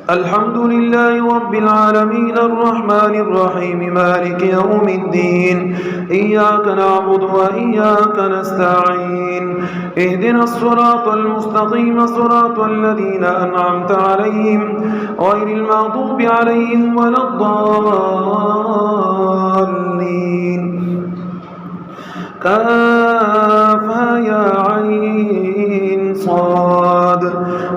الحمد لله رب العالمين الرحمن الرحيم مالك يوم الدين إياك نعبد وإياك نستعين اهدنا الصراط المستقيم صراط الذين أنعمت عليهم غير المغضوب عليهم ولا الضالين كافها يا عين صاد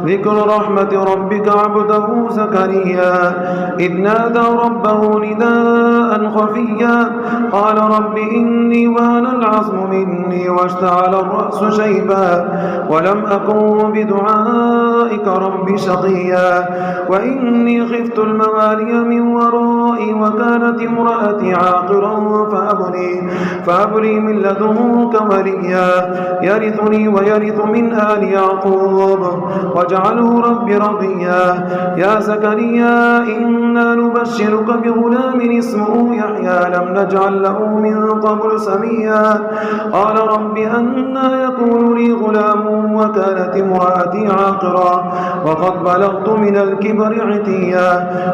ذكر رحمة ربك عبده زكريا إذ نادى ربه نداء خفيا قال رب إني وهن العظم مني واشتعل الرأس شيبا ولم أكن بدعائك رب شقيا وإني خفت الموالي من ورائي وكانت امرأتي عاقرا فهب لي من لدنك وليا يرثني ويرث من آل يعقوب واجعله رب رضيا يا زكريا إنا نبشرك بغلام اسمه يحيى لم نجعل له من قبل سميا قال رب أنى يكون لي غلام وكانت امرأتي عاقرا وقد بلغت من الكبر عتيا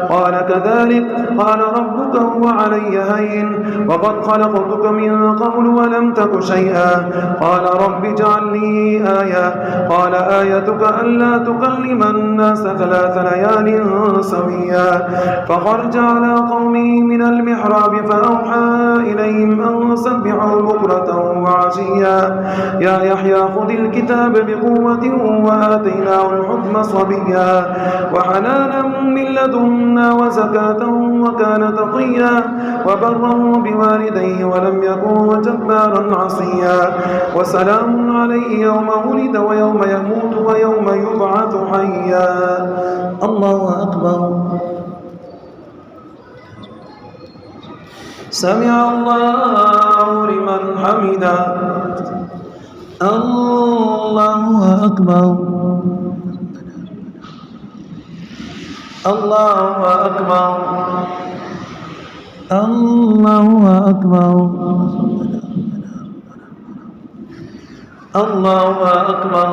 قال كذلك قال ربك هو علي هين وقد خلقتك من قبل ولم تك شيئا قال رب اجعل لي آية قال آيتك ألا تكلم الناس 3 ليال سويا فخرج على قومه من المحراب فأوحى إليهم أن سبحوا بكرة وعشيا يا يحيى خذ الكتاب بقوة وآتيناه الحكم صبيا وحنانا من لدنا وزكاة وكان تقيا وبرا بوالديه ولم يكن جبارا عصيا وسلام عليه يوم ولد ويوم يموت ويوم يبعث حيا الله أكبر سمع الله لمن حمده الله أكبر الله أكبر الله أكبر الله أكبر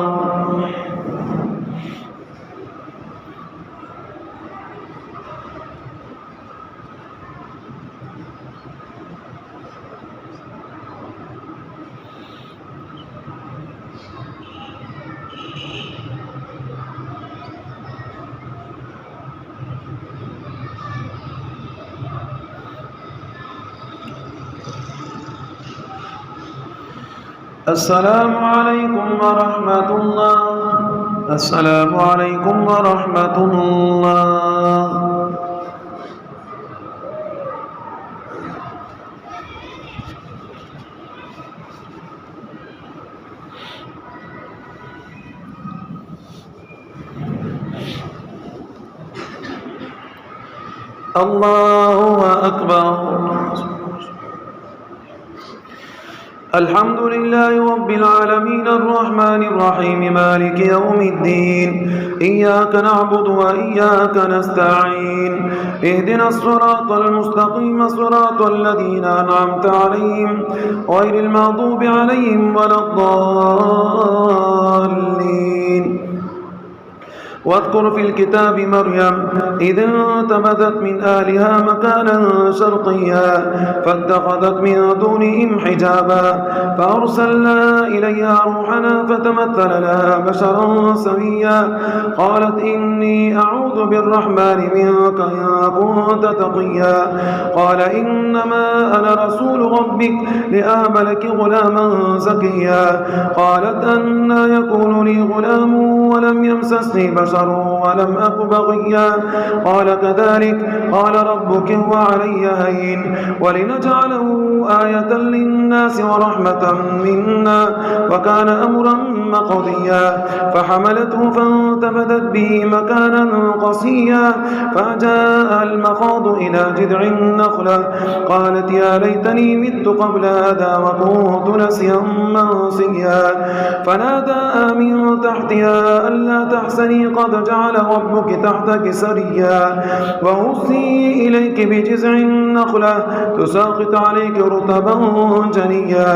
السلام عليكم ورحمة الله السلام عليكم ورحمة الله الله أكبر الحمد لله رب العالمين الرحمن الرحيم مالك يوم الدين إياك نعبد وإياك نستعين اهدنا الصراط المستقيم صراط الذين أنعمت عليهم غير المغضوب عليهم ولا الضالين واذكر في الكتاب مريم إذ انتبذت من أهلها مكانا شرقيا فاتخذت من دونهم حجابا فأرسلنا إليها روحنا فتمثل لها بشرا سويا قالت إني أعوذ بالرحمن منك إن كنت تقيا قال إنما أنا رسول ربك لأهب لك غلاما زكيا قالت أنى يكون لي غلام ولم يمسسني بشر ولم أك بغيا قال كذلك قال ربك هو علي هين ولنجعله آية للناس ورحمة منا وكان أمرا مقضيا فحملته فانتبذت به مكانا قصيا فجاء المخاض إلى جذع النخلة قالت يا ليتني مت قبل هذا وكنت نسيا منسيا فنادى من تحتها ألا تحزني قد جعل ربك تحتك سريا وهزي إليك بجذع النخلة تساقط عليك رطبا جنيا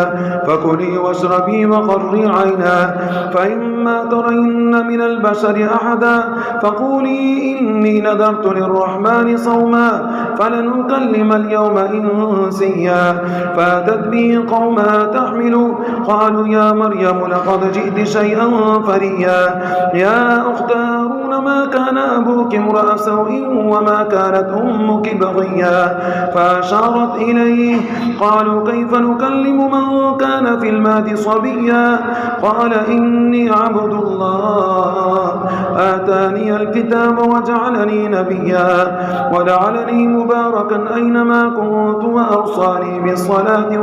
فكلي واشربي وقري عينا فإما ترين من البشر أحدا فقولي إني إني نذرت للرحمن صوما فلن أكلم اليوم إنسيا فأتت به قومها تحمل قالوا يا مريم لقد جئت شيئا فريا يا أخت هارون ما كان أبوك امرأ سوء وما كانت أمك بغيا فأشارت إليه قالوا كيف نكلم من كان في المهد صبيا قال إني عبد الله آتاني الكتاب وجعلني نبيا وجعلني مباركا أينما كنت وأوصاني بالصلاة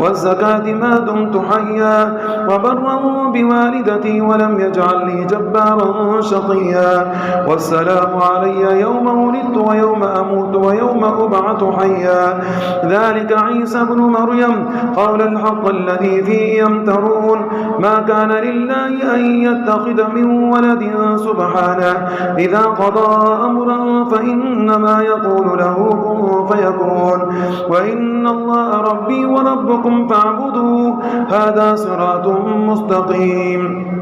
والزكاة ما دمت حيا وبرا بوالدتي ولم يجعلني جبارا شقيا والسلام علي يوم ولدت ويوم أموت ويوم أبعث حيا ذلك عيسى بن مريم قول الحق الذي فيه يمترون ما كان لله أن يتخذ من ولد سبحانه إذا قضى أمرا فإنما يقول له كن فيكون وإن الله ربي وربكم فاعبدوه هذا صراط مستقيم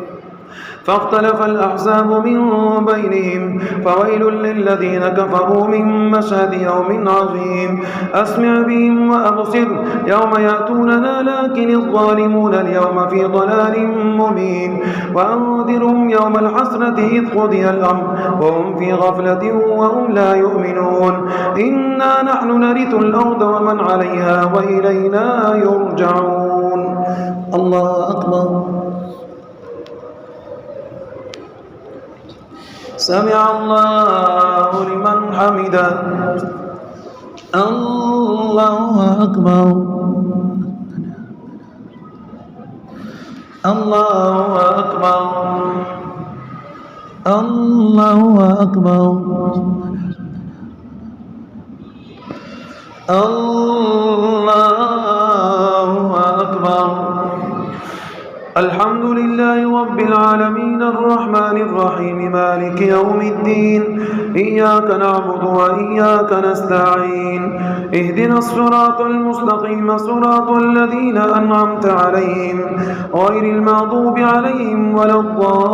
فاختلف الأحزاب من بينهم فويل للذين كفروا من مشهد يوم عظيم أسمع بهم وأبصر يوم يأتوننا لكن الظالمون اليوم في ضلال مبين وأنذرهم يوم الحسرة إذ قضي الأمر وهم في غفلة وهم لا يؤمنون إنا نحن نرث الأرض ومن عليها وإلينا يرجعون الله أكبر سمع الله لمن حمده الله أكبر الله أكبر الله أكبر الله أكبر الحمد لله رب العالمين الرحمن الرحيم مالك يوم الدين إياك نعبد وإياك نستعين اهدنا الصراط المستقيم صراط الذين أنعمت عليهم غير المغضوب عليهم ولا الضالين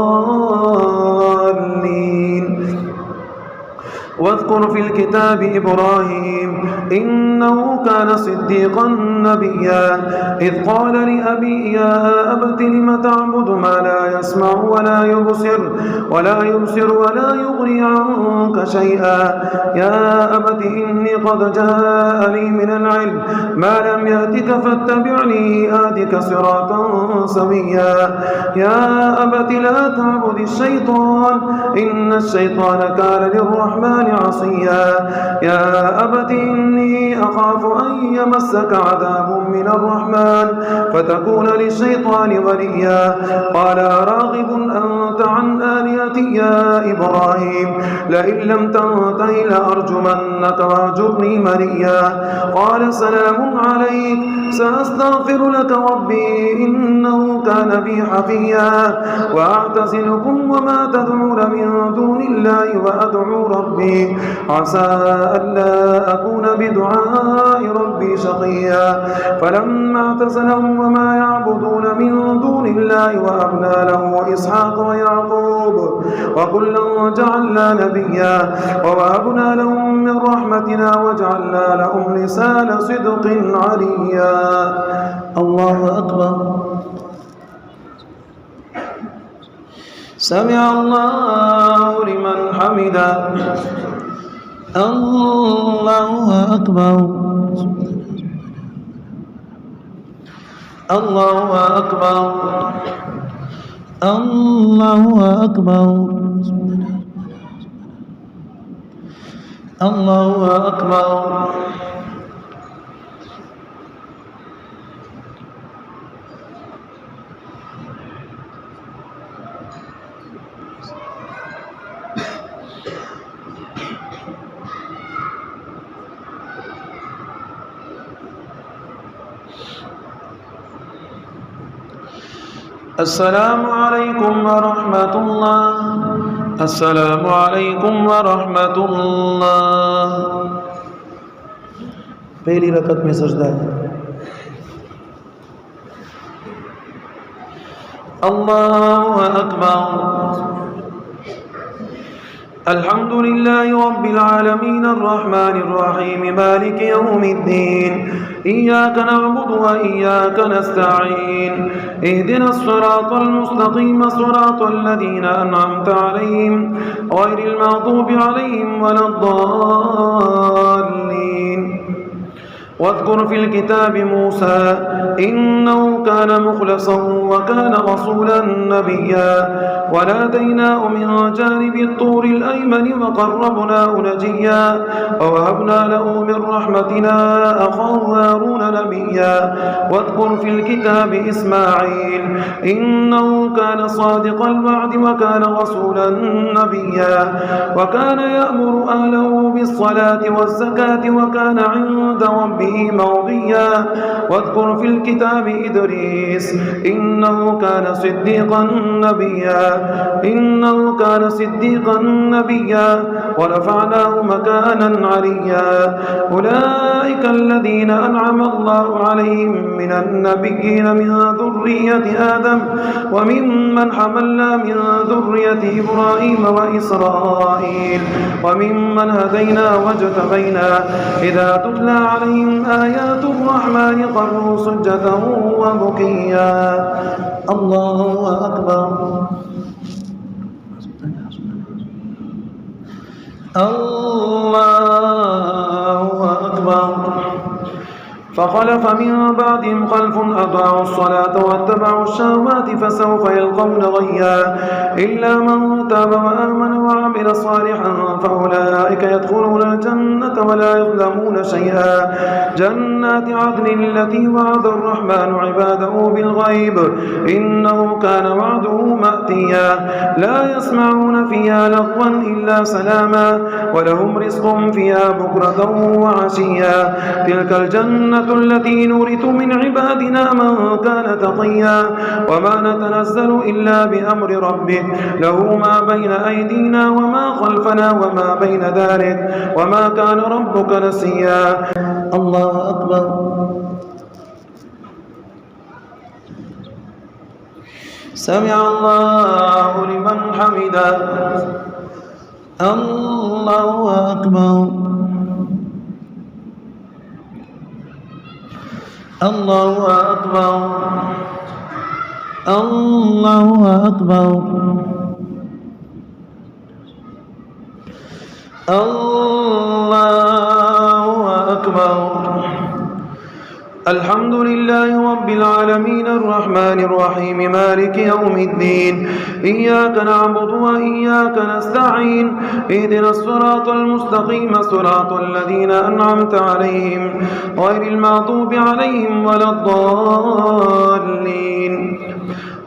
واذكر في الكتاب إبراهيم إنه كان صديقا نبيا إذ قال لأبي يا أبت لم تعبد ما لا يسمع ولا يبصر ولا يغني عنك شيئا يا أبت إني قد جاءني من العلم ما لم يأتك فاتبعني آتك صراطا سويا يا أبت لا تعبد الشيطان إن الشيطان كان للرحمن عصيا يا أبت إني أخاف أن يمسك عذاب من الرحمن فتكون للشيطان وليا قال راغب أنت عن آلهتي يا إبراهيم لئن لم تنته لأرجمنك واهجرني مليا قال سلام عليك سأستغفر لك ربي إنه كان بي حفيا وأعتزلكم وما تدعون من دون الله وأدعو ربي عسى ألا أكون بدعاء ربي شقيا فلما اعتزلهم وما يعبدون من دون الله وأبنى له إسحاق ويعقوب وكلا جعلنا نبيا ووهبنا لهم من رحمتنا وجعلنا لهم لسان صدق عليا الله أكبر سمع الله لمن حمده الله أكبر الله أكبر الله أكبر الله أكبر السلام عليكم ورحمة الله السلام عليكم ورحمة الله पहली रकत में सजदा है अल्लाहु अकबर الحمد لله رب العالمين الرحمن الرحيم مالك يوم الدين إياك نعبد وإياك نستعين اهدنا الصراط المستقيم صراط الذين أنعمت عليهم غير المغضوب عليهم ولا الضالين واذكر في الكتاب موسى إنه كان مخلصا وكان رسولا نبيا وناديناه من جانب الطور الأيمن وقربناه نجيا ووهبنا له من رحمتنا أخاه هارون نبيا واذكر في الكتاب إسماعيل إنه كان صادق الوعد وكان رسولا نبيا وكان يأمر أهله بالصلاة والزكاة وكان عند ربه مرضيا واذكر في الكتاب إدريس إنه كان صديقا نبيا ورفعناه مكانا عليا أولئك الذين أنعم الله عليهم من النبيين من ذرية آدم وممن حملنا من ذرية إبراهيم وإسرائيل وممن هدينا واجتبينا إذا تتلى عليهم آيات الرحمن خروا سجدا وبكيا الله أكبر الله أكبر فخلف من بعدهم خلف أضاعوا الصلاة واتبعوا الشهوات فسوف يلقون غيا إلا من تاب وآمن وعمل صالحا فأولئك يدخلون الجنة ولا يظلمون شيئا جنات عدن التي وعد الرحمن عباده بالغيب إنه كان وعده مأتيا لا يسمعون فيها لغوا إلا سلاما ولهم رزق فيها بكرة وعشيا تلك الجنة التي نورث من عبادنا من كان تقيا وما نتنزل إلا بأمر ربك له ما بين أيدينا وما خلفنا وما بين ذلك وما كان ربك نسيا الله أكبر سمع الله لمن حمده الله أكبر الله أكبر الله أكبر الله أكبر الحمد لله رب العالمين الرحمن الرحيم مالك يوم الدين إياك نعبد وإياك نستعين اهدنا الصراط المستقيم صراط الذين أنعمت عليهم غير المغضوب عليهم ولا الضالين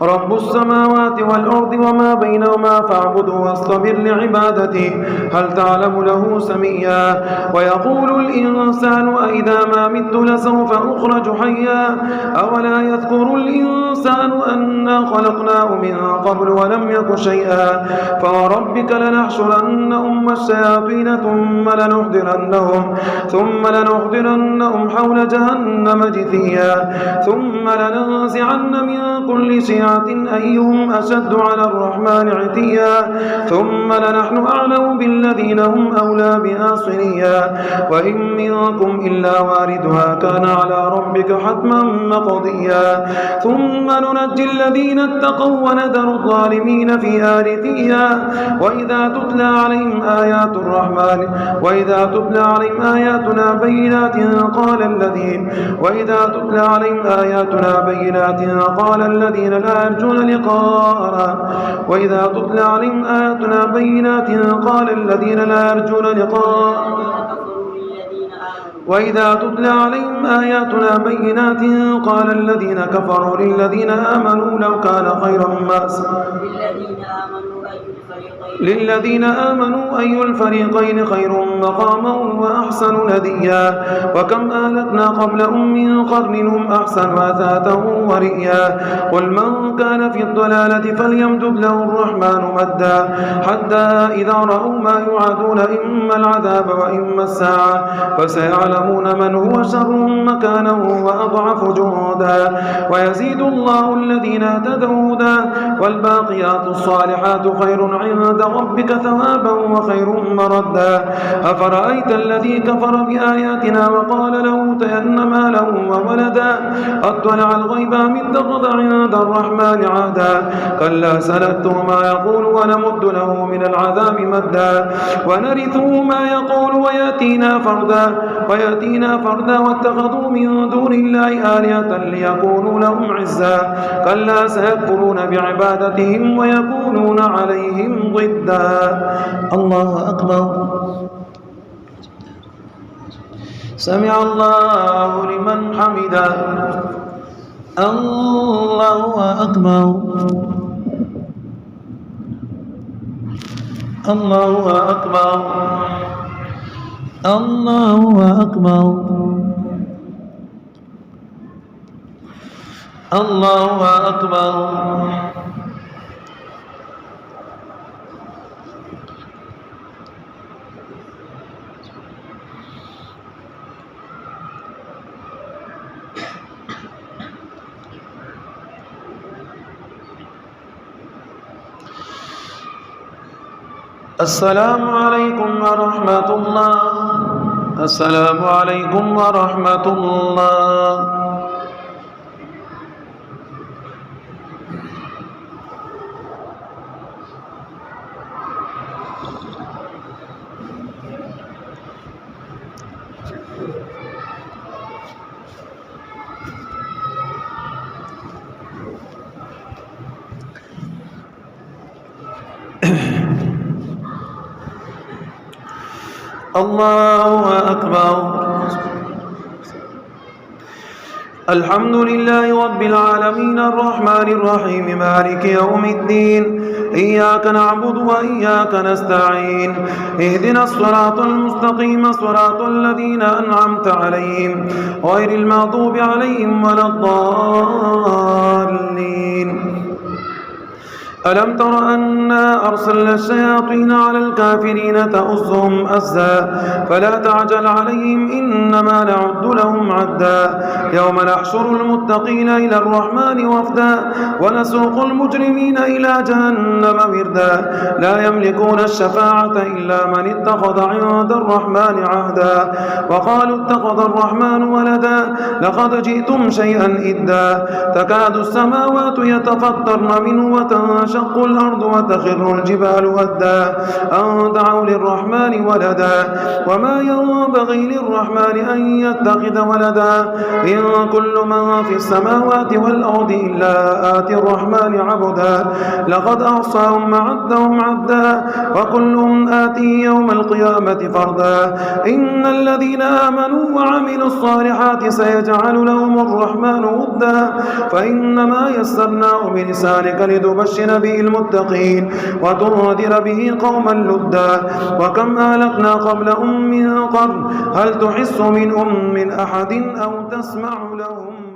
رب السماوات والأرض وما بينهما فاعبده واصطبر لعبادته هل تعلم له سميا ويقول الإنسان أئذا ما مت لسوف أخرج حيا أولا يذكر الإنسان أنا خلقناه من قبل ولم يك شيئا فوربك لنحشرنهم الشياطين ثم لنحضرنهم حول جهنم جثيا ثم لننزعن من كل شيعة أيهم أشد على الرحمن عتيا ثم لنحن أعلم بالذين هم أولى بها صليا وإن منكم إلا واردها كان على ربك حتما مقضيا ثم ننجي الذين اتقوا وندر الظالمين فيها جثيا وإذا تتلى عليهم آياتنا بينات قال الذين لا يرجون لقاءنا وإذا تتلى عليهم آياتنا بينات قال الذين لا يرجون قال الذين كفروا للذين آمنوا لو كان خيرا ما للذين آمنوا أي الفريقين خير مقاما وأحسن نديا وكم أهلكنا قبلهم من قرن هم أحسن أثاثا ورئيا قل من كان في الضلالة فليمدد له الرحمن مدا حتى إذا رأوا ما يوعدون إما العذاب وإما الساعة فسيعلمون من هو شر مكانا وأضعف جهودا ويزيد الله الذين اهتدوا هدى والباقيات الصالحات خير عند عند ربك ثوابا وخير مردا أفرأيت الذي كفر بآياتنا وقال لأوتين مالا وولدا أطلع الغيب أم اتخذ عند الرحمن عهدا كلا سنكتب ما يقول ونمد له من العذاب مدا ونرثه ما يقول ويأتينا فردا واتخذوا من دون الله آلهة ليكونوا لهم عزا كلا سيكفرون بعبادتهم ويكونون عليهم ضدا. الله أكبر. سمع الله لمن حمده. الله أكبر. الله أكبر. الله أكبر. الله أكبر. السلام عليكم ورحمة الله. السلام عليكم ورحمة الله. الله أكبر. الحمد لله رب العالمين الرحمن الرحيم مالك يوم الدين إياك نعبد وإياك نستعين اهدنا الصراط المستقيم صراط الذين أنعمت عليهم غير المغضوب عليهم ولا الضالين. ألم تر أنا أرسلنا الشياطين على الكافرين تؤزهم أزا فلا تعجل عليهم إنما نعد لهم عدا يوم نحشر المتقين إلى الرحمن وفدا ونسوق المجرمين إلى جهنم وردا لا يملكون الشفاعة إلا من اتخذ عند الرحمن عهدا وقالوا اتخذ الرحمن ولدا لقد جئتم شيئا إدا تكاد السماوات يتفطرن منه وتنشق الأرض وتخر الجبال هدا أن دعوا للرحمن ولدا وما ينبغي للرحمن أن يتخذ ولدا إن كل من في السماوات والأرض إلا آتي الرحمن عبدا لقد أحصاهم عدهم عدا وكلهم آتي يوم القيامة فردا إن الذين آمنوا وعملوا الصالحات سيجعل لهم الرحمن ودا فإنما يسرناه بلسانك لتبشر به المتقين وتنذر به قوما لدا وكم أهلكنا قبلهم من قرن هل تحس منهم من أحد أو تسمع لهم